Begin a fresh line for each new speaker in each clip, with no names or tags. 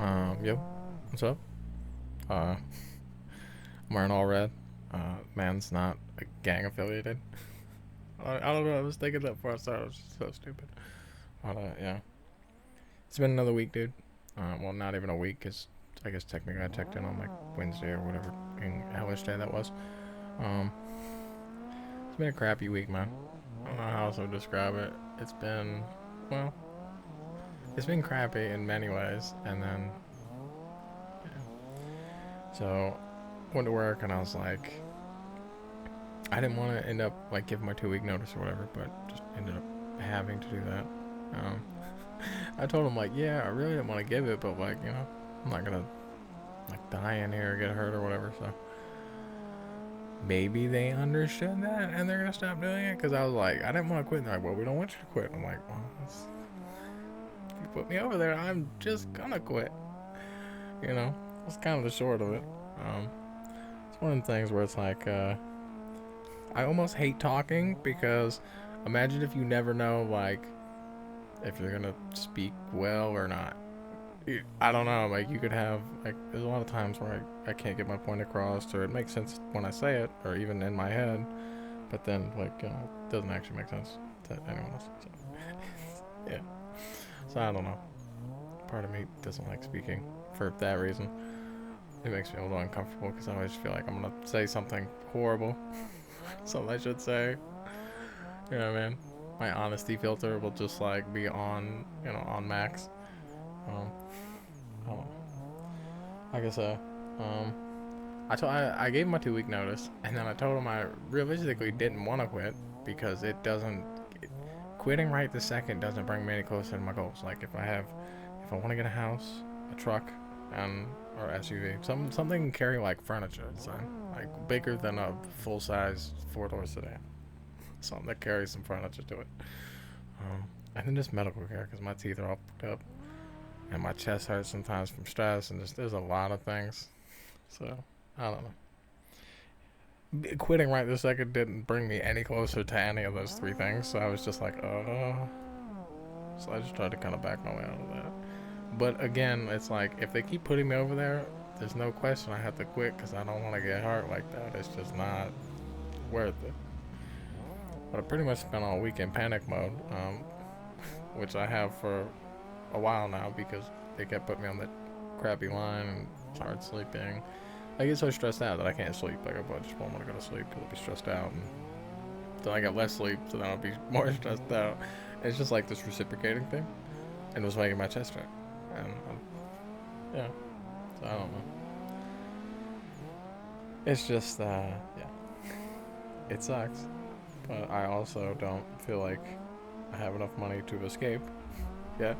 Yo, what's up? I'm wearing all red. Man's not gang affiliated. I don't know. I was thinking that before I started. It was just so stupid. But yeah, it's been another week, dude. Well, not even a week, cause I guess technically I checked in on like Wednesday or whatever, in hellish day that was. Um, it's been a crappy week, man. I don't know how else to describe it. It's been, well, it's been crappy in many ways, and then so went to work and I was like, I didn't want to end up like giving my 2 week notice or whatever, but just ended up having to do that. Um, I told him like, yeah, I really didn't want to give it, but like, I'm not gonna like die in here or get hurt or whatever. So maybe they understood that and they're gonna stop doing it. Cause I was like, I didn't want to quit. And they're like, well, we don't want you to quit. I'm like, well, if you put me over there, I'm just gonna quit. That's kind of the short of it. Um, it's one of the things where it's like, I almost hate talking because imagine if you never know like if you're gonna speak well or not. I don't know. Like you could have like there's a lot of times where I can't get my point across, or it makes sense when I say it, or even in my head, but then like it doesn't actually make sense to anyone else. So, yeah. So I don't know. Part of me doesn't like speaking for that reason. It makes me a little uncomfortable because I always feel like I'm gonna say something horrible, something I should say. You know what I mean? My honesty filter will just like be on, on max. Um, I don't know. Like I said, um, I gave him my 2 week notice, and then I told him I realistically didn't want to quit because quitting right this second doesn't bring me any closer to my goals. Like if I want to get a house, a truck, and or SUV, something can carry like furniture, so like bigger than a full size 4 door sedan. Something that carries some furniture to it. And then just medical care because my teeth are all fucked up and my chest hurts sometimes from stress and just there's a lot of things. So I don't know. Quitting right this second didn't bring me any closer to any of those three things. So I was just like, So I just tried to kind of back my way out of that. But again, it's like if they keep putting me over there, there's no question I have to quit because I don't want to get hurt like that. It's just not worth it. But I pretty much spent all week in panic mode, which I have for a while now because they kept putting me on that crappy line and hard sleeping. I get so stressed out that I can't sleep. Like I just won't want to go to sleep because I'll be stressed out, and then I get less sleep, so then I'll be more stressed out. It's just like this reciprocating thing, and it was making my chest hurt. And yeah, so I don't know. It's just yeah, it sucks, but I also don't feel like I have enough money to escape yet.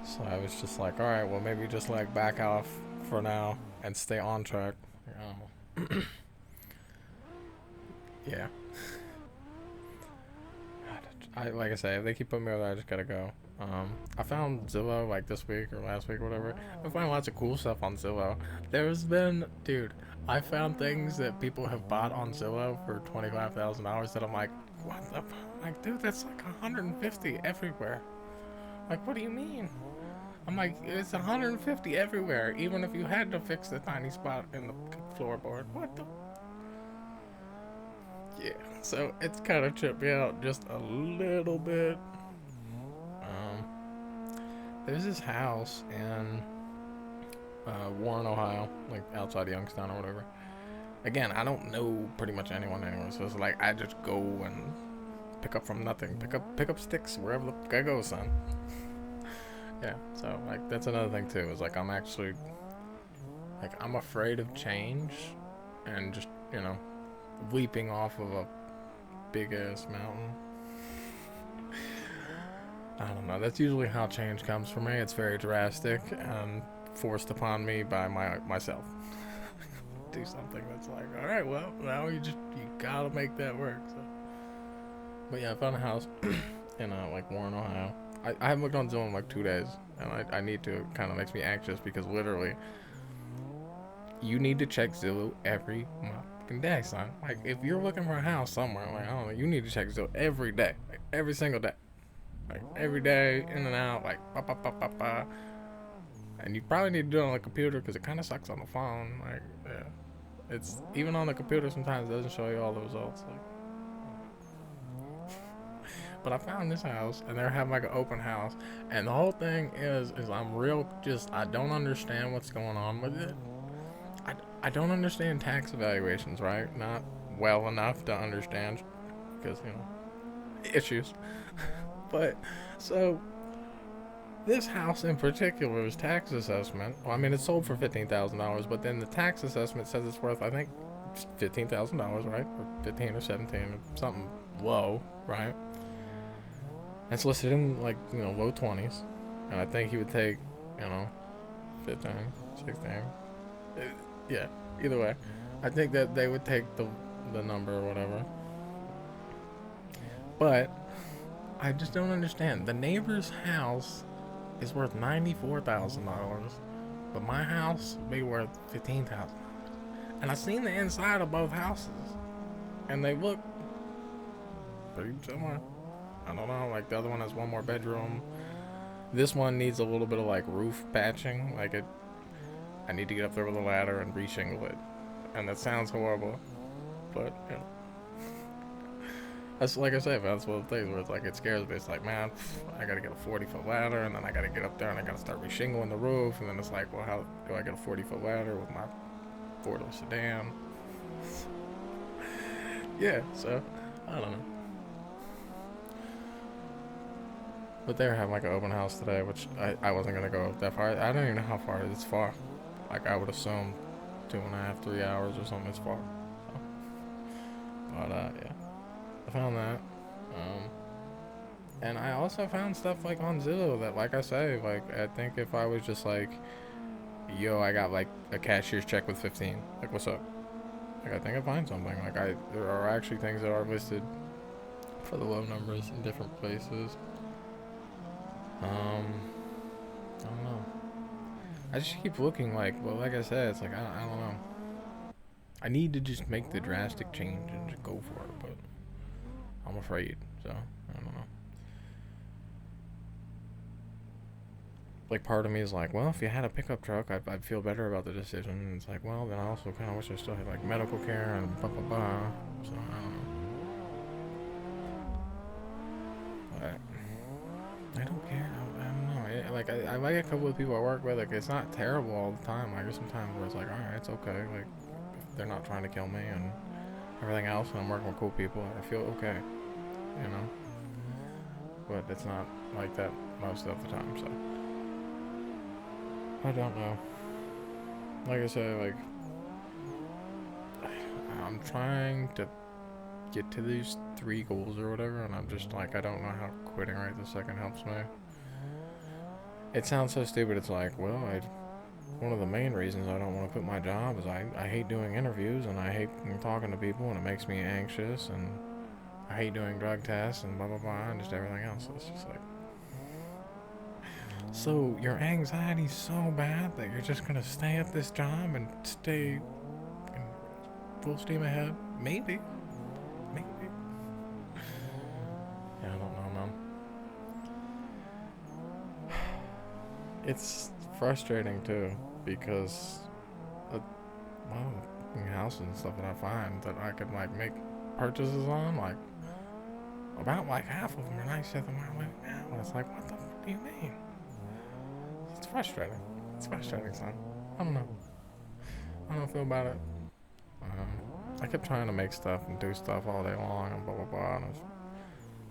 So I was just like, all right, well maybe just like back off for now and stay on track. Yeah. I like I say, if they keep putting me over there, I just gotta go. I found Zillow like this week or last week or whatever. I find lots of cool stuff on Zillow. Dude, I found things that people have bought on Zillow for $25,000 that I'm like, what the? Like, dude, that's like 150 everywhere. Like, what do you mean? I'm like, it's 150 everywhere, even if you had to fix the tiny spot in the floorboard. What the? Yeah, so it's kind of tripped me out just a little bit. Um, there's this house in Warren, Ohio, like outside of Youngstown or whatever. Again, I don't know pretty much anyone anywhere, so it's like I just go and pick up from nothing, pick up sticks wherever the fuck I go, son. Yeah, so like that's another thing too. Is like I'm afraid of change, and just leaping off of a big ass mountain. I don't know. That's usually how change comes for me. It's very drastic and forced upon me by myself. Do something that's like, all right, well, now you gotta make that work. So, but yeah, I found a house in like Warren, Ohio. I haven't looked on Zillow in like 2 days, and I need to. It kind of makes me anxious because literally, you need to check Zillow every fucking day, son. Like if you're looking for a house somewhere, like I don't know, you need to check Zillow every day, like every single day. Like every day, in and out, like ba ba ba ba ba. And you probably need to do it on a computer because it kind of sucks on the phone. Like, yeah, it's even on the computer sometimes it doesn't show you all the results. Like, but I found this house and they're having like an open house, and the whole thing is I'm real just I don't understand what's going on with it. I don't understand tax evaluations, right? Not well enough to understand because issues. But so this house in particular's tax assessment. Well, I mean, it's sold for $15,000, but then the tax assessment says it's worth, I think, $15,000, right? Or 15 or 17, or something low, right? It's listed in like low 20s, and I think he would take 15, 16. Yeah. Either way, I think that they would take the number or whatever. But I just don't understand. The neighbor's house is worth $94,000, but my house would be worth $15,000. And I've seen the inside of both houses, and they look pretty similar. I don't know. Like the other one has one more bedroom. This one needs a little bit of like roof patching. Like I need to get up there with a ladder and re-shingle it, and that sounds horrible, but that's like I said, that's one of the things where it's like it scares me. It's like, man, I gotta get a 40-foot ladder, and then I gotta get up there and I gotta start re-shingling the roof, and then it's like, well, how do I get a 40-foot ladder with my four-door sedan? Yeah, so I don't know. But they were having like an open house today, which I wasn't gonna go that far. I don't even know how far it's far. Like I would assume 2.5, 3 hours or something. It's far. So. But yeah, I found that. And I also found stuff like on Zillow that, like I say, like I think if I was just like, yo, I got like a cashier's check with 15. Like, what's up? Like I think I find something. Like there are actually things that are listed for the low numbers in different places. I don't know. I just keep looking like, well, like I said, it's like I don't know. I need to just make the drastic change and just go for it, but I'm afraid. So I don't know. Like part of me is like, well, if you had a pickup truck, I'd feel better about the decision. And it's like, well, then I also kind of wish I still had like medical care and blah blah blah. So I don't know. But I don't care. I don't know. Like I like a couple of people I work with. Like it's not terrible all the time. Like there's some times where it's like, all right, it's okay. Like if they're not trying to kill me and everything else, and I'm working with cool people, I feel okay. You know. But it's not like that most of the time. So I don't know. Like I said, like I'm trying to get to these 3 goals or whatever, and I'm just like, I don't know how quitting right this second helps me. It sounds so stupid. It's like, well, one of the main reasons I don't want to quit my job is I hate doing interviews and I hate talking to people and it makes me anxious and I hate doing drug tests and blah blah blah and just everything else. So it's just like, so your anxiety's so bad that you're just gonna stay at this job and stay full steam ahead? Maybe. Yeah, I don't know, man. It's frustrating too because, houses and stuff that I find that I could like make purchases on, like about like half of them are nicer than where I live now. And it's like, what the fuck do you mean? It's frustrating. It's frustrating, son. I don't know. I don't feel about it. I kept trying to make stuff and do stuff all day long and blah blah blah. And I was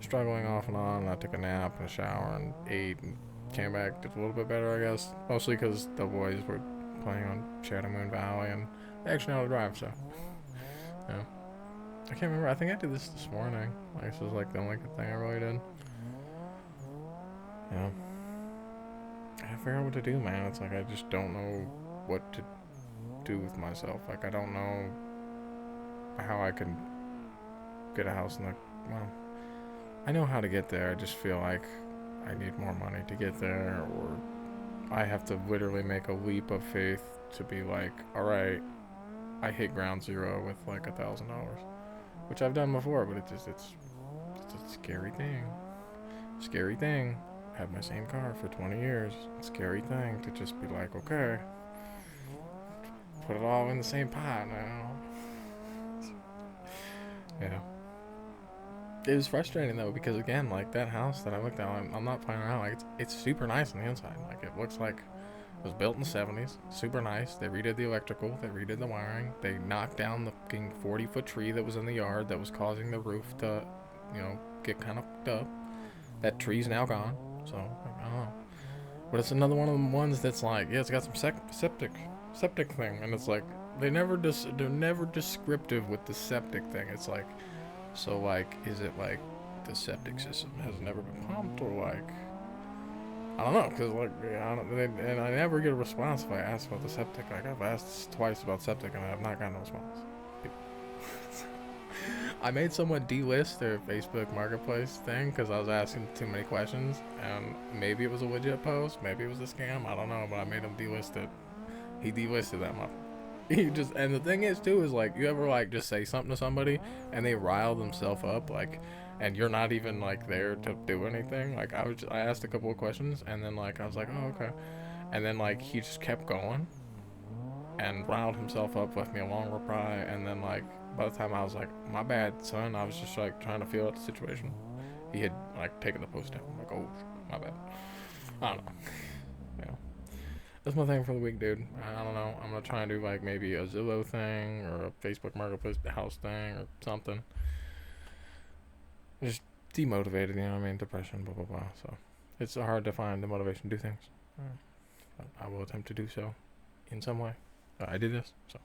struggling off and on. And I took a nap and a shower and ate and came back just a little bit better, I guess. Mostly because the boys were playing on Shadow Moon Valley and they actually know how to drive, so yeah. I can't remember. I think I did this morning. Like this was like the only good thing I really did. Yeah. I gotta figure out what to do, man. It's like I just don't know what to do with myself. Like I don't know how I can get a house in the, well, I know how to get there. I just feel like I need more money to get there, or I have to literally make a leap of faith to be like, all right, I hit ground zero with like $1,000, which I've done before, but it's a scary thing. had my same car for 20 years. Scary thing to just be like, okay, put it all in the same pot now. Yeah. It was frustrating though because again, like that house that I looked at, I'm not playing around. Like it's super nice on the inside. Like it looks like it was built in the 70s. Super nice. They redid the electrical. They redid the wiring. They knocked down the fucking 40-foot tree that was in the yard that was causing the roof to, get kind of fucked up. That tree's now gone. So like, I don't know. But it's another one of them ones that's like, yeah, it's got some septic thing, and it's like they're never descriptive with the septic thing. It's like, so like, is it like the septic system has never been pumped, or like, I don't know, cause like, and I never get a response if I ask about the septic. Like I've asked twice about septic, and I have not gotten a response. I made someone delist their Facebook Marketplace thing because I was asking too many questions, and maybe it was a legit post, maybe it was a scam, I don't know, but I made him delist it. He delisted that motherfucker. He just, and the thing is too, is like, you ever like just say something to somebody and they rile themselves up, like, and you're not even like there to do anything. Like I asked a couple of questions, and then like I was like, oh okay, and then like he just kept going and riled himself up, left me a long reply, and then like by the time I was like, my bad son, I was just like trying to feel out the situation. He had like taken the post down. I'm like, oh, my bad. I don't know. Yeah. That's my thing for the week, dude. I don't know. I'm gonna try and do like maybe a Zillow thing or a Facebook Marketplace house thing or something. Just demotivated, you know what I mean? Depression, blah blah blah. So it's hard to find the motivation to do things. But I will attempt to do so in some way. I did this, so.